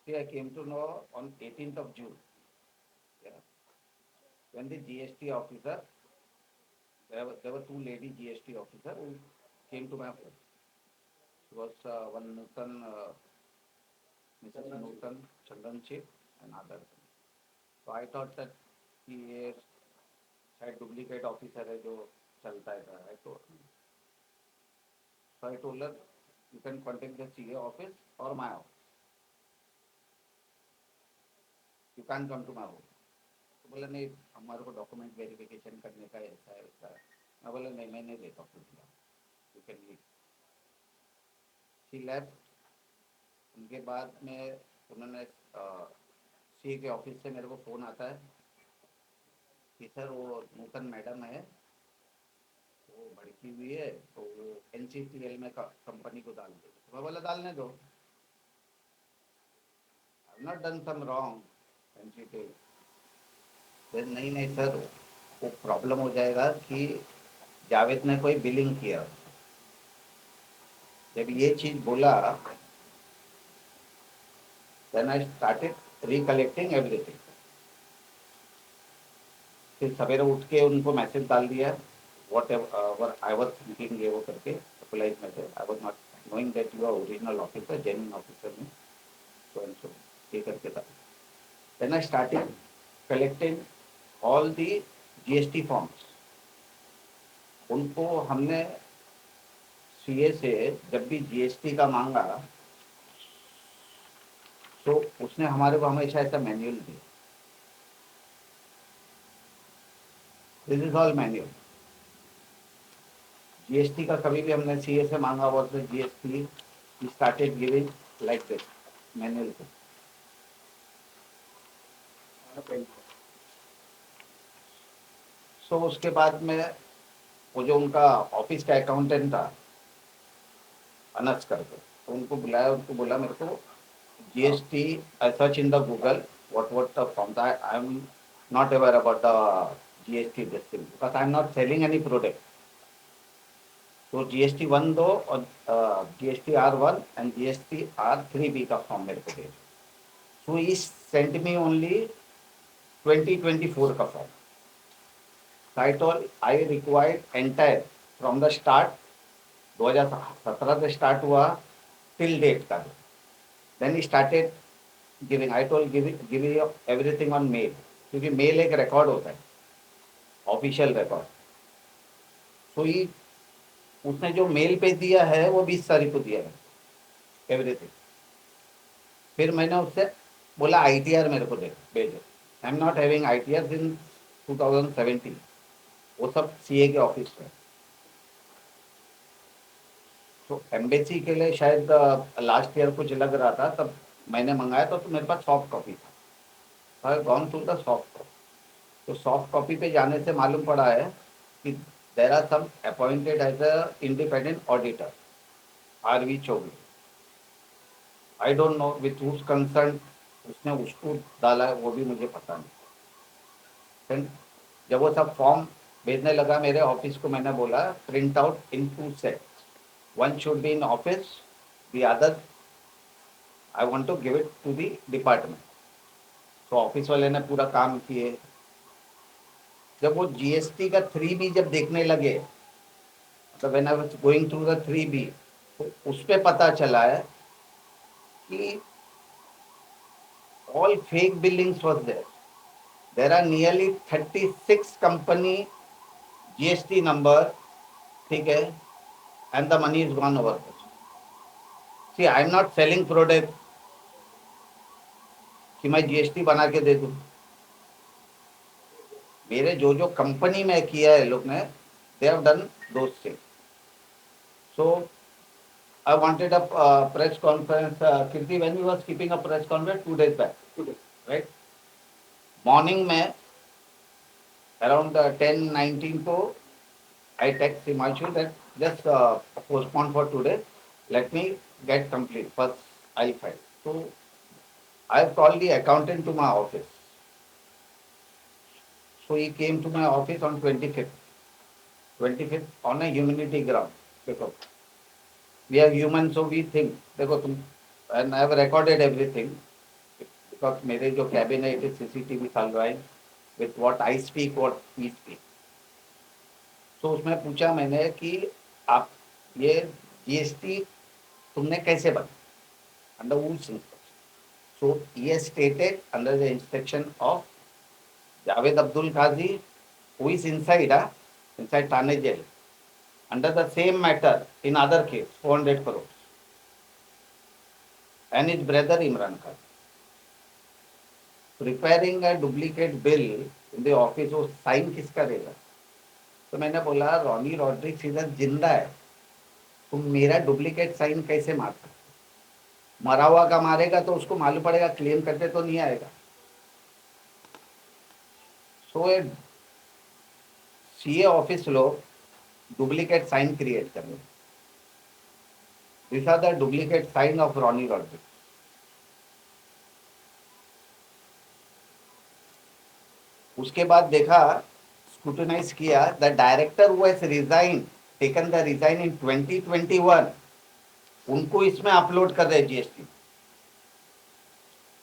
See, I came to know on 18th of June, yeah, when the GST officer, there were two lady GST officer who came to my office. It was one Nutan, Mrs. Nutan Chandanchik and other. So I thought that कि ये शायद duplicate officer है जो चलता है I told, so I told her you can contact the CA office or my office. You can't come to my office. तो बोला नहीं हमारे को डॉक्यूमेंट वेरिफिकेशन करने का ऐसा है वैसा है. मैं बोला नहीं मैं नहीं देता कुछ. You can leave. She left. उनके बाद में उन्होंने सी के ऑफिस से मेरे को फ़ोन आता है कि सर वो नूतन मैडम है वो भड़की हुई है तो वो NCTL में कंपनी को डाल दे. मैं बोला डालने दो. I not done some wrong NCTL. नहीं नहीं सर वो प्रॉब्लम हो जाएगा कि जावेद ने कोई बिलिंग किया. जब ये चीज़ बोला then I started recollecting everything. फिर सवेरे उठ के उनको मैसेज डाल दिया whatever I was thinking ये वो करके applies message. I was not knowing that you are original officer genuine officer में सो एंड सो ये करके था. Then I started collecting all the GST forms. उनको हमने CA से जब भी GST का मांगा तो उसने हमारे को हमेशा ऐसा मैनुअल दिया. This is all manual. GST का कभी भी हमने CA से मांगा हुआ तो GST started giving like this manual को. सो उसके बाद में वो जो उनका ऑफिस का अकाउंटेंट था अनस करके तो उनको बुलाया. उनको बोला मेरे को GST I search in the Google what the forms. I am not aware about the GST this thing because I am not selling any product. तो GST 1 दो और GST R1 and GST R3B का form मेरे को दे. सो ही sent me only 2024 का form. I told I required entire from the start 2017 से start हुआ till date का. Then started giving. I told giving everything on mail क्योंकि मेल एक record होता है ऑफिशियल रिकॉर्ड. तो ये उसने जो मेल पे दिया है वो 20 तारीख को दिया है एवरीथिंग. फिर मैंने उससे बोला ITR मेरे को दे भेजो. I am not having ITR इन 2017. वो सब CA के ऑफिस में. तो एम्बेसी के लिए शायद लास्ट ईयर कुछ लग रहा था तब मैंने मंगाया तो मेरे पास सॉफ्ट कॉपी था. Gone through the soft copy. तो सॉफ्ट कॉपी पे जाने से मालूम पड़ा है कि there are some appointed as a independent auditor RV Chaubey. I don't know with whose concern उसने उसको डाला है वो भी मुझे पता नहीं. Then, जब वो सब फॉर्म भेजने लगा मेरे ऑफिस को मैंने बोला print out in 2 sets. One should be in office, the other I want to give it to the department. तो ऑफिस वाले ने पूरा काम किए. जब वो GST का 3B जब देखने लगे मतलब when I was going through the 3B तो उस पे पता चला है कि all fake billings was there. There are nearly 36 company GST number. ठीक है and the money is gone over there. See, I am not selling product कि मैं GST बना के दे दूं. मेरे जो जो कंपनी में किया है लोग ने they have done those things. So I wanted a press conference. Kirti when we was keeping a press conference 2 days back right. Morning में अराउंड 10-19 को I text Himanshu that just postpone for today let me get complete first I file. तो I have called the accountant to my office. So he came to my office on 25th on a humanity ground. देखो we are human so we think. देखो तुम and I have recorded everything. वक्त मेरे जो cabin है it is CCTV following with what I speak what he speak. तो उसमें पूछा मैंने कि आप ये जीएसटी तुमने कैसे बना under whose instruction? So he has stated under the instruction of Javed Abdul Qazi, who is inside, inside Thane jail, under the same matter in other case, 400 crores, and his brother Imran Khan. Preparing a duplicate bill in the office, वो sign किसका देगा? तो मैंने बोला Ronnie Rodrigues इधर जिंदा है, तुम मेरा डुप्लीकेट साइन कैसे मार सकते? मरा हुआ का मारेगा तो उसको मालूम पड़ेगा, क्लेम करते तो नहीं आएगा। सो ए सीए ऑफिस लोग डुप्लीकेट साइन क्रिएट कर रहे। This are the duplicate sign of Ronnie Rodricks. उसके बाद देखा, स्क्रूटनाइज किया, the director who has resign taken the resign in 2021, उनको इसमें अपलोड कर रहे जीएसटी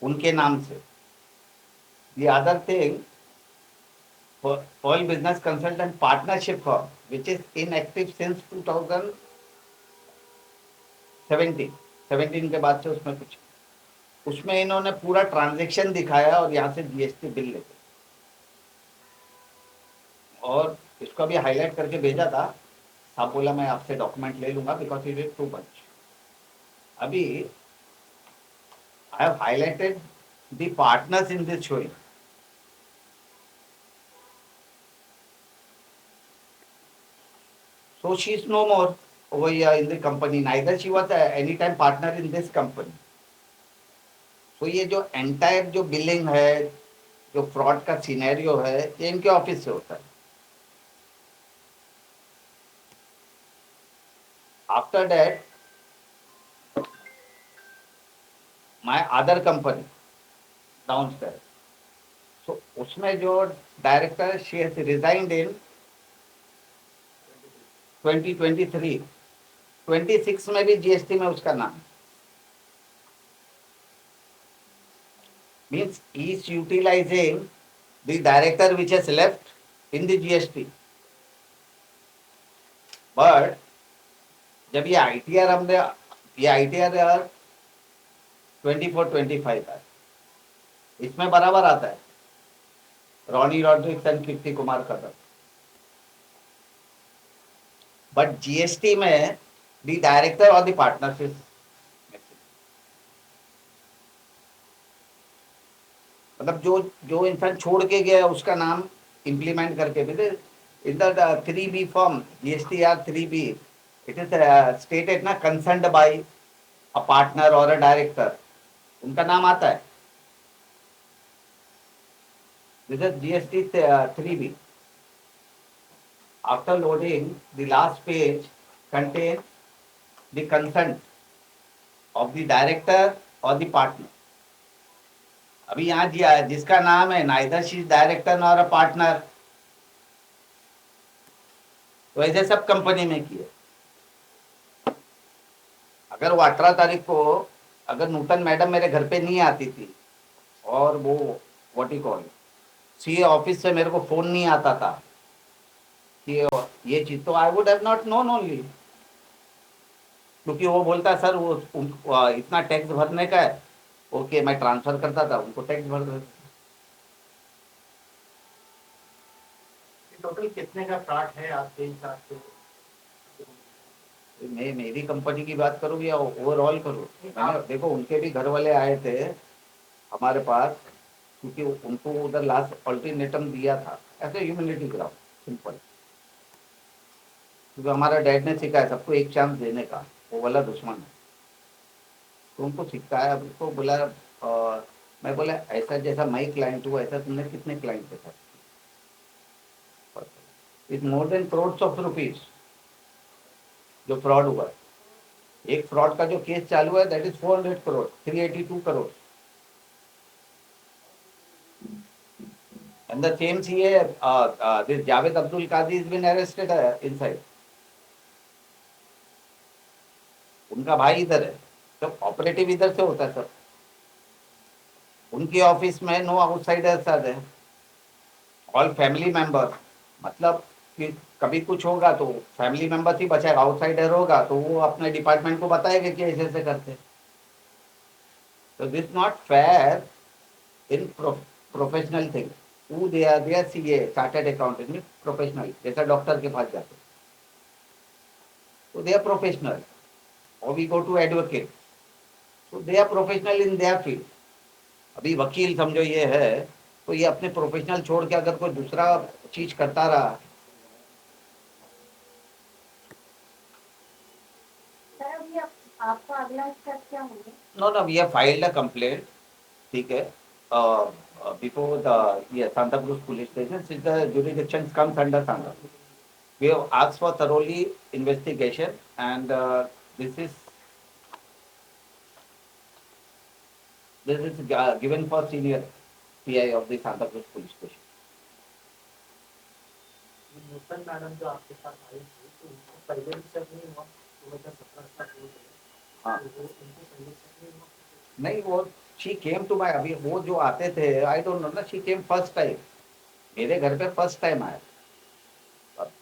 उनके नाम से। The other thing, all business consultant partnership form which is inactive since 2017 के बाद से उसमें कुछ, उसमें इन्होंने पूरा ट्रांजैक्शन दिखाया और यहाँ से जीएसटी बिल लेते, और इसको भी हाईलाइट करके भेजा था। साहब बोला मैं आपसे डॉक्यूमेंट ले लूंगा because it is too much. अभी I have highlighted the partners in this showing. So she is no more over here in the company. Neither she was any time partner in this company. So ये जो entire जो billing है, जो fraud का scenario है, ये इनके office से होता है। After that my other company downstair, so उसमें जो director she has resigned in 2023, 26 में भी जीएसटी में उसका नाम, means he is utilizing the director which has left in the GST. But जब ये ITR हमने, ये ITR 24-25 है, इसमें बराबर आता है रॉनी रॉड्रिक्स एंड कीर्ति कुमार का। बट जीएसटी में द डायरेक्टर और द पार्टनरशिप, मतलब जो जो इंसान छोड़ के गया उसका नाम इंप्लीमेंट करके भी in the 3B form GST R 3B it is stated ना, कंसर्न्ड बाय अ पार्टनर और अ डायरेक्टर, उनका नाम आता है। This is GST 3B। After loading the last page contain the consent of the director और the partner. अभी यहाँ जिसका नाम है neither she is director nor a partner, तो ऐसे सब कंपनी में किए। अगर वो 18 तारीख को अगर नूतन मैडम मेरे घर पे नहीं आती थी और वो what you call CA office से मेरे को फोन नहीं आता था कि ये चीज, तो I would have not known only, क्योंकि वो बोलता सर वो इतना टैक्स भरने का है, ओके मैं ट्रांसफर करता था, उनको टैक्स भर देता। टोटल कितने का फ्रॉड है आपके हिसाब से? मैं मेरी कंपनी की बात करूँ या ओवरऑल करूँ? मैंने देखो उनके भी घर वाले आए थे हमारे पास, क्योंकि उनको उधर लास्ट अल्टीमेटम दिया था ऐसे ह्यूमैनिटी ग्राउंड, सिंपल, क्योंकि हमारा डैड ने सिखाया सबको एक चांस देने का, वो वाला दुश्मन है तो उनको सिखाया। अब उसको बोला मैं बोला ऐसा जैसा मैं क्लाइंट हुआ ऐसा तुमने कितने क्लाइंट के साथ, is more than crores of rupees जो फ्रॉड हुआ है। एक फ्रॉड का जो केस चालू है that is 400 crore, 382 crore, and the same CA this Javed Abdul Qazi has been arrested inside, उनका भाई इधर है, तो ऑपरेटिव इधर से होता है सर। उनकी ऑफिस में no outsiders are there, all family member. मतलब कि कभी कुछ होगा तो फैमिली मेंबर ही बचाएगा, आउटसाइडर होगा तो वो अपने डिपार्टमेंट को बताएगा कि ऐसे ऐसे करते। तो this not fair in professional thing. वो they are CA chartered accountant में प्रोफेशनल, जैसा डॉक्टर के पास जाते तो दे आर प्रोफेशनल, और वी गो टू एडवोकेट, तो they are professional in their field. अभी वकील समझो ये है, तो ये अपने प्रोफेशनल छोड़ के अगर कोई दूसरा चीज करता रहा। सर अभी आपका अगला स्टेप क्या होगा? No no, we have filed a complaint, ठीक है, बिफोर द ये Santa Cruz police station, since the jurisdiction comes under Santa Cruz. We have asked for thoroughly investigation, and this is given for senior PI of the Santa Cruz police station. Nutan madam जो आपके साथ आई थी तो उनको पहले भी सब नहीं हुआ 2017 का बोल रहे हाँ तो वो उनको पहले से नहीं हुआ। नहीं, वो शी केम टू माई, अभी वो जो आते थे आई डोंट नो ना, शी केम फर्स्ट टाइम, मेरे घर पे फर्स्ट टाइम आया,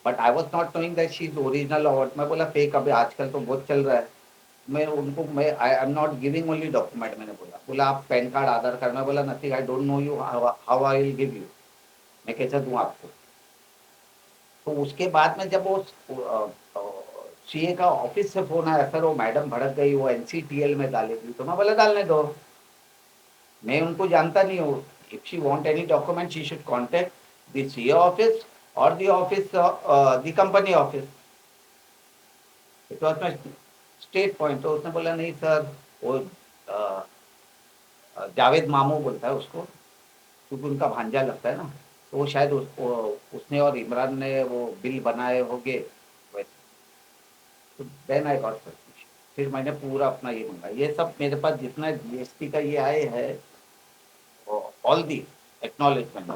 but I was not knowing that she is original, और मैं बोला फेक, अभी आजकल तो बहुत चल रहा है। मैं I am not giving only document, मैंने बोला आप पैन कार्ड आधार कार्ड, मैं बोला nothing, I don't no you, how I will give you, मैं कैसे दूं आपको। तो उसके बाद में जब वो सीए का ऑफिस से फोन आया, सर वो मैडम भड़क गई, वो एनसीटीएल में डालेगी, तो मैं बोला डालने दो, मैं उनको जानता नहीं हूँ। If she want any document she should contact the CA office और the office, the company office. It was my state point. तो उसने बोला नहीं सर, वो जावेद मामू बोलता है उसको, क्योंकि उनका भांजा लगता है ना, तो वो शायद उसने और इमरान ने वो बिल बनाए होंगे वैसे। तो देन आई गॉट सस्पिशन, फिर मैंने पूरा अपना ये मंगाया, ये सब मेरे पास जितना जीएसटी का ये आए है, ऑल दी एक्नॉलेजमेंट।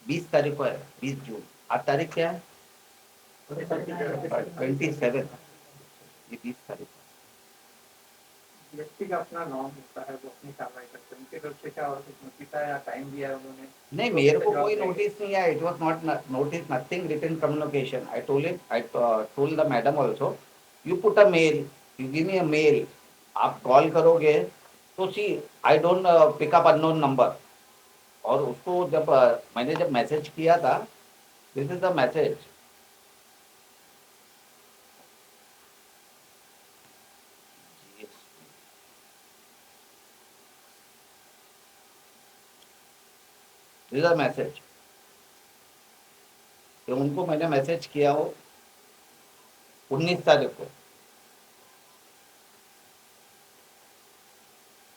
20 तारीख को है, 20 जून, आज तारीख क्या है, 27, ये 20 तारीख। जीएसटी का अपना नॉर्म होता है, वो अपनी कार्रवाई करते हैं, उनके तरफ से क्या और कुछ नोटिस आया, टाइम दिया है उन्होंने? नहीं, मेरे को कोई नोटिस नहीं आया, it was not notice, nothing written communication. I told it, I told the madam also, you put a mail, you give me a mail, आप कॉल करोगे तो see I don't pick up unknown number. और उसको जब मैंने जब message किया था, this is the message, this is the message, कि उनको मैंने मैसेज किया हो 19 तारीख को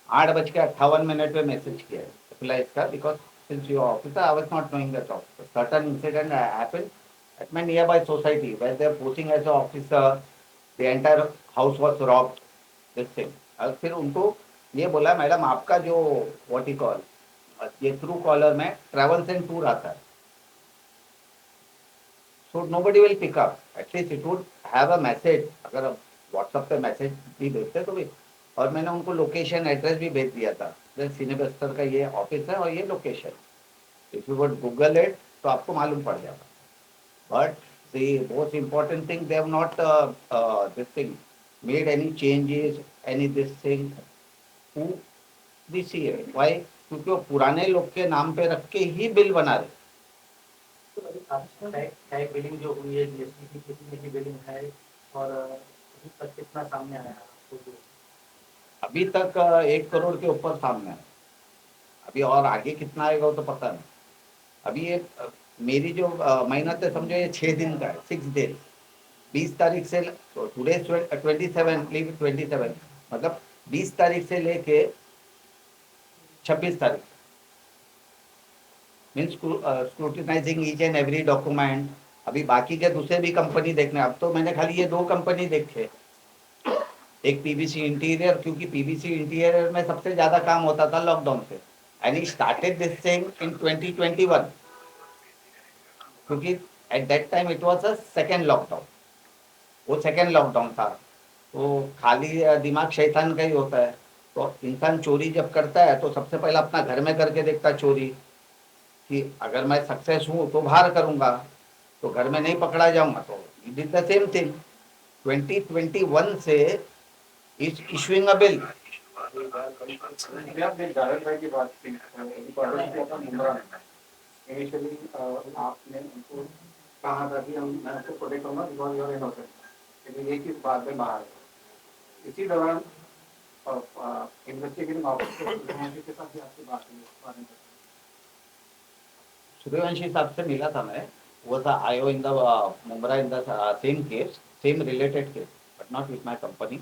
8:58 पे मैसेज किया है रिप्लाई इसका, because since your officer I was not knowing that officer, certain incident happened at my nearby society where they are posting as a officer, the entire house was robbed, this thing. और फिर उनको ये बोला, madam आपका जो what you call, ये through caller में travels and tour आता है, so nobody will pick up, at least it would have a message, अगर आप व्हाट्सएप पे मैसेज भी भेजते तो भी। और मैंने उनको लोकेशन एड्रेस भी भेज दिया था, सिनेबस्टर का ये ऑफिस है और ये location, if you would Google it तो आपको मालूम पड़ जाएगा। But the most important thing, they have not this thing made any changes, any this thing, who this year, why, क्योंकि वो पुराने लोग के नाम पे रख के ही बिल बना रहे। तो अभी आपका टैग बिलिंग जो हुई है जीएसटी की, कितने की बिलिंग है और अभी तक कितना सामने आया आपको? जो अभी तक 1 करोड़ के ऊपर सामने है, अभी और आगे कितना आएगा वो तो पता नहीं। अभी ये मेरी जो महीना तो समझो ये 6 दिन का है, 6 डेज, 20 तारीख से, टुडे 27, लीव 27, मतलब 20 तारीख से लेके 26 तारीख, means scrutinising each and every document. अभी बाकी के दूसरे भी कंपनी देखने, अब तो मैंने खाली ये 2 कंपनी देखे, एक पीवीसी इंटीरियर, क्योंकि पीवीसी इंटीरियर में सबसे ज्यादा काम होता था लॉकडाउन से, and he started this thing in 2021, क्योंकि at that time it was a second lockdown, वो सेकेंड लॉकडाउन था, तो खाली दिमाग शैतान का ही होता है। तो इंसान चोरी जब करता है तो सबसे पहले अपना घर में करके देखता है चोरी, कि अगर मैं सक्सेस हूँ तो बाहर करूंगा, तो घर में नहीं पकड़ा जाऊंगा। तो it is the same thing. 2021 से इज इशूइंग अ बिल। आपने जावेद भाई की बात की, मुमरा में इनिशियली आपने उनको कहा था कि हम मैं आपको प्रोटेक्ट करूंगा बिकॉज यू आर इनोसेंट, लेकिन ये किस बात में बाहर है। इसी दौरान इन्वेस्टिगेटिंग ऑफिसर के साथ भी आपकी बात हुई इस बारे में। सूर्यवंशी साहब से मिला था मैं। वो था आयो in the Mumbra in the same case, same related case, but not with my company.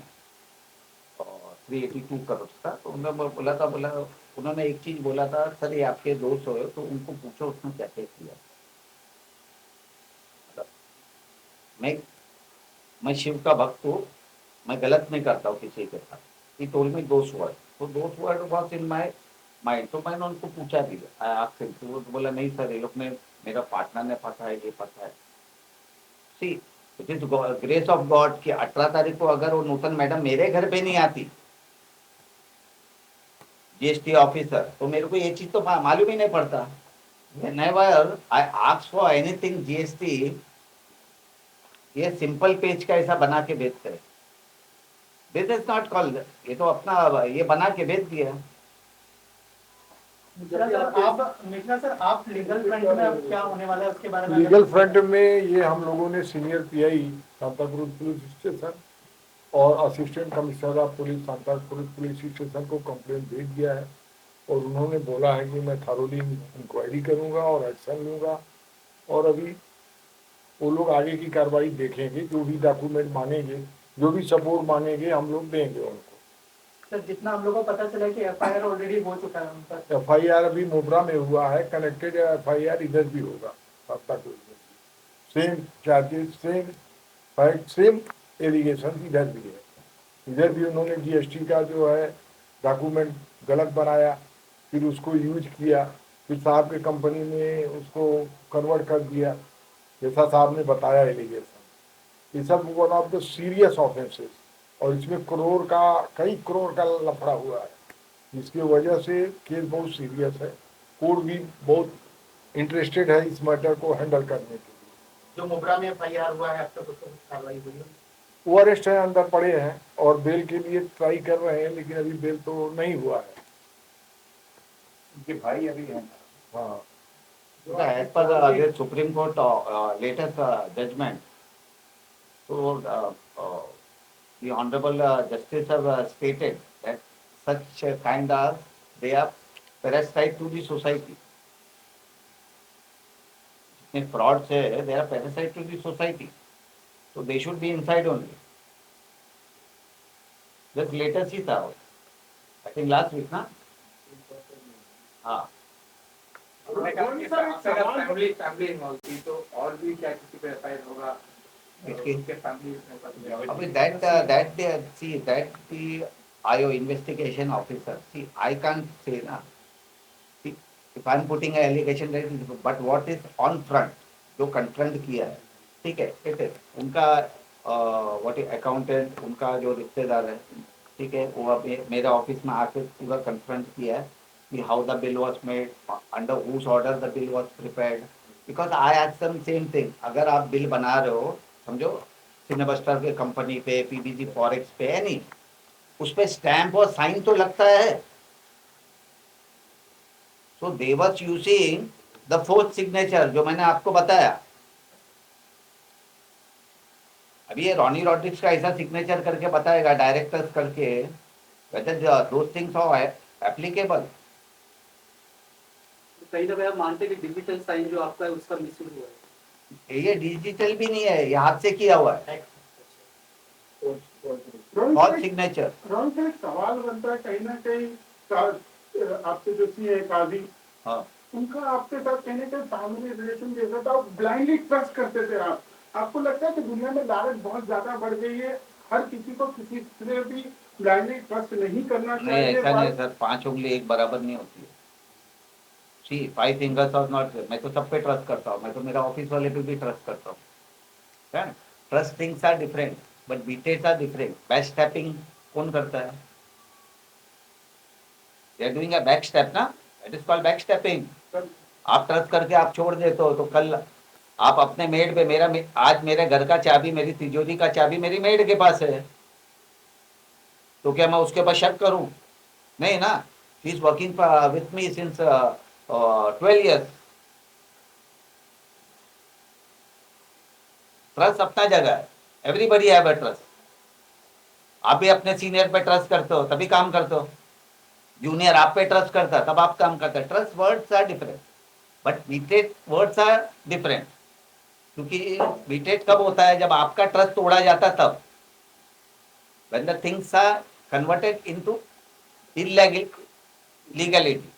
382 crore का। तो उन्होंने बोला था, बोला उन्होंने एक चीज बोला था, सर ये आपके दोस्त हो तो उनको पूछो उसने क्या क्या किया। मतलब मैं शिव का भक्त हूँ, मैं गलत नहीं करता हूँ किसी के साथ। ही टोल्ड मी दोस्त वर्ड, तो दोस्त word was in my mind. तो मैंने उनको पूछा भी, आपसे तो वो बोला नहीं सर, ये लोग ने मेरा पार्टनर ने फंसा है, ये फंसा है। See it is grace of God कि 18 तारीख को अगर वो नूतन मैडम मेरे घर पे नहीं आती जीएसटी ऑफिसर, तो मेरे को ये चीज तो मालूम ही नहीं पड़ता। Whenever I ask for anything GST, ये सिंपल पेज का ऐसा बना के भेजते हैं। दिस इज नॉट कॉल्ड, ये तो अपना ये बना के भेज दिया। आप मिश्रा सर, आप लीगल फ्रंट में अब क्या होने वाला है उसके बारे में? लीगल फ्रंट में ये हम लोगों ने senior PI Santacruz police station और assistant commissioner of police Santacruz police station को कंप्लेंट भेज दिया है, और उन्होंने बोला है कि मैं थारोली इंक्वायरी करूंगा और एक्शन लूंगा। और अभी वो लोग आगे की कार्रवाई देखेंगे, जो भी डॉक्यूमेंट मांगेंगे, जो भी सपोर्ट मांगेंगे, हम लोग देंगे उनको। सर, जितना हम लोगों को पता चला कि एफआईआर ऑलरेडी हो चुका है उन पर। एफआईआर अभी मोबरा में हुआ है, कनेक्टेड एफआईआर इधर भी होगा सांताक्रूज में। Same charges, same fact, same allegation इधर भी है। इधर भी उन्होंने जीएसटी का जो है डॉक्यूमेंट गलत बनाया, फिर उसको यूज किया, फिर साहब के कंपनी ने उसको कन्वर्ट कर दिया, जैसा साहब ने बताया एलिगेशन। ये सब one of the serious offences, और इसमें करोड़ का, कई करोड़ का लफड़ा हुआ है, जिसकी वजह से केस बहुत सीरियस है। कोर्ट भी बहुत इंटरेस्टेड है इस मैटर को हैंडल करने के लिए। जो मुब्रा में एफआईआर हुआ है, अब तक उस पर कार्रवाई हुई है? वो अरेस्ट है, अंदर पड़े हैं और बेल के लिए ट्राई कर रहे हैं, लेकिन अभी बेल तो नहीं हुआ है। उनके भाई अभी हैं। हाँ, As per the Supreme Court latest judgment, so the Honorable Justice have stated that such kind of, they are parasite to the society. जितने frauds है, they are parasite to the society, so they should be inside only. Just latest ही था, I think last week ना। हाँ, family involve थी, तो और भी क्या किसी पे एफआईआर होगा? किसकी? उनके फैमिली अभी that they see that the IO investigation officer, see I can't say na, see if I'm putting an allegation that is, but what is on front, जो confront किया है, ठीक है, it is उनका what is accountant, उनका जो रिश्तेदार है, ठीक है, वो अभी मेरे ऑफिस में आके पूरा confront किया है कि how the bill was made, under whose order the bill was prepared, because I asked them same thing। अगर आप बिल बना रहे हो, समझो सिनेबस्टर के कंपनी पे, पीबीजी फॉरेक्स पे है नहीं, उस पे स्टैंप और साइन तो लगता है। So they was using the fourth signature, जो मैंने आपको बताया। अभी ये रॉनी रॉड्रिक्स का ऐसा सिग्नेचर करके बताएगा डायरेक्टर्स करके, whether those things are applicable। कहीं ना कहीं आप मानते हैं कि डिजिटल साइन जो आपका है उसका मिसयूज हुआ है? ये डिजिटल भी नहीं है, ये हाथ से किया हुआ है, फॉल्स सिग्नेचर। राहुल का एक सवाल बनता है कहीं ना कहीं आपसे जो सी है काजी, हाँ, उनका आपके साथ कहने का फैमिली रिलेशन जैसा था, ब्लाइंडली ट्रस्ट करते थे आप। आपको लगता है कि दुनिया में लालच बहुत ज्यादा बढ़ गई है, हर किसी को किसी से भी ब्लाइंडली ट्रस्ट नहीं करना नहीं चाहिए? ऐसा नहीं सर, 5 उंगली एक बराबर नहीं होती है। सी 5 फिंगर्स और नॉट, मैं तो सब पे ट्रस्ट करता हूँ, मैं तो मेरा ऑफिस वाले पे भी ट्रस्ट करता हूँ। Trust things are different, but betrays are different. Backstabbing कौन करता है? They are doing a back stab ना, it is called back stabbing. आप ट्रस्ट करके आप छोड़ देते हो तो कल आप अपने मेड पे आज मेरे घर का चाबी, मेरी तिजोरी का चाबी मेरी मेड के पास है, तो क्या मैं उसके ऊपर शक करूं? नहीं ना। She is working with me since 12 years। Trust अपना जगह है, एवरीबडी हैव अ ट्रस्ट। आप भी अपने सीनियर पे ट्रस्ट करते हो तभी काम करते हो, जूनियर आप पे ट्रस्ट करता है तब आप काम करते हैं। Trust words are different but betrayed words are different, क्योंकि बीटेड कब होता है? जब आपका ट्रस्ट तोड़ा जाता है तब, when the things are converted into illegality।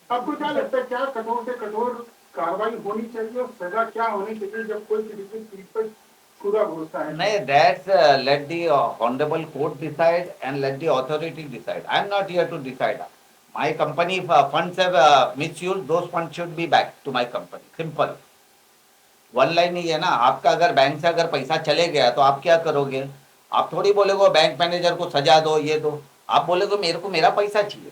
आपको क्या लगता है, क्या कठोर से कठोर कार्रवाई होनी चाहिए और सजा क्या होनी चाहिए जब कोई किसी की पीठ पर छुरा घोषता है? नहीं, that's let the honorable court decide and let the authority decide। I am not here to decide। My company funds have misused, those funds should be back to my company। Simple, one line ही है ना। आपका अगर bank से अगर पैसा चले गया तो आप क्या करोगे? आप थोड़ी बोलोगे बैंक मैनेजर को सजा दो, ये दो। आप बोलोगे मेरे को मेरा पैसा चाहिए।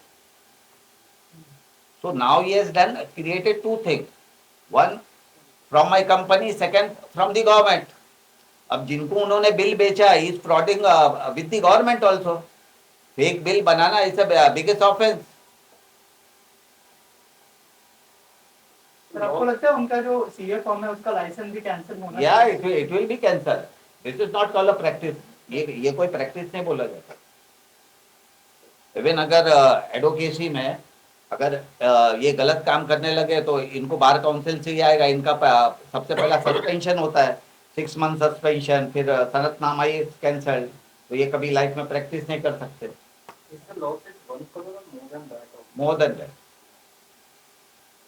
So now he has done created two things, one from my company, second from the government। अब जिनको उन्होंने बिल बेचा is frauding with the government also. Fake bill banana is a biggest offence. Sir आपको लगता है उनका जो CA form है उसका लाइसेंस भी कैंसिल होना या चाहिए? It will be cancel. This is not called a practice. ये कोई प्रैक्टिस नहीं बोला जाता। इवन अगर एडवोकेसी में अगर ये गलत काम करने लगे तो इनको बार काउंसिल से ही आएगा। इनका सबसे पहला सस्पेंशन होता है, 6 month सस्पेंशन, फिर सनतनामा ही कैंसल। तो ये कभी लाइफ में प्रैक्टिस नहीं कर सकते। More than that.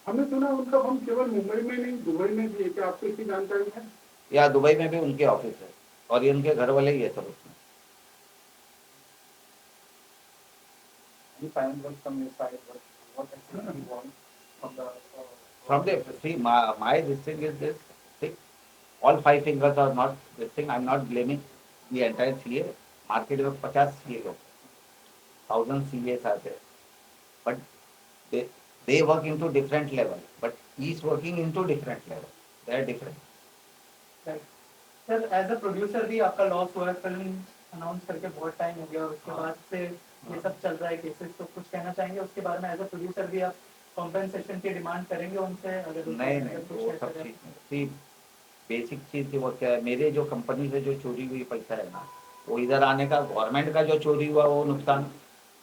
हमने सुना उनका फॉर्म केवल मुंबई में नहीं दुबई में भी है, क्या आपको इसकी जानकारी है? या दुबई में भी उनके ऑफिस है और ये उनके घर वाले ही है सब उसमें। Any final words from your side? What actually you want from the From the see my this thing is this, see, all 5 fingers are not this thing। I'm not blaming the entire CA। Market में 50 CA लोग, 1000 CAs आते हैं, but they work into different level, but he is working into different level। They are different। Sir as a producer भी आपका loss हुआ है, film announce करके बहुत टाइम हो गया, उसके बाद से ये सब चल रहा है केसेस, तो कुछ कहना चाहेंगे उसके बारे में? एज अ प्रोड्यूसर भी आप कॉम्पेंसेशन की डिमांड करेंगे उनसे? अगर नहीं वो सब चीज नहीं। बेसिक चीज थी वो क्या है, मेरे जो कंपनी से जो चोरी हुई पैसा है ना, वो इधर आने का, गवर्नमेंट का जो चोरी हुआ वो नुकसान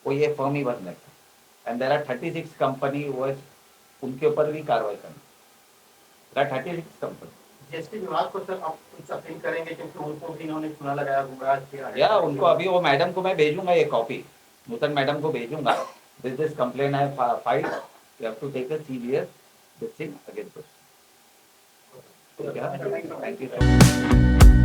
वो ये फर्म ही भरने का। एंड देयर आर 36 कंपनी, वो उनके ऊपर भी कार्रवाई करनी। 36 कंपनी। जीएसटी विभाग को सर आप कुछ अपील करेंगे, क्योंकि उनको भी इन्होंने चुना लगाया, गुमराह किया या उनको अभी वो मैडम को मैं भेजूंगा ये कॉपी, नूतन मैडम को भेजूंगा। This complain I file, you have to take a serious this thing against this. Thank you so much.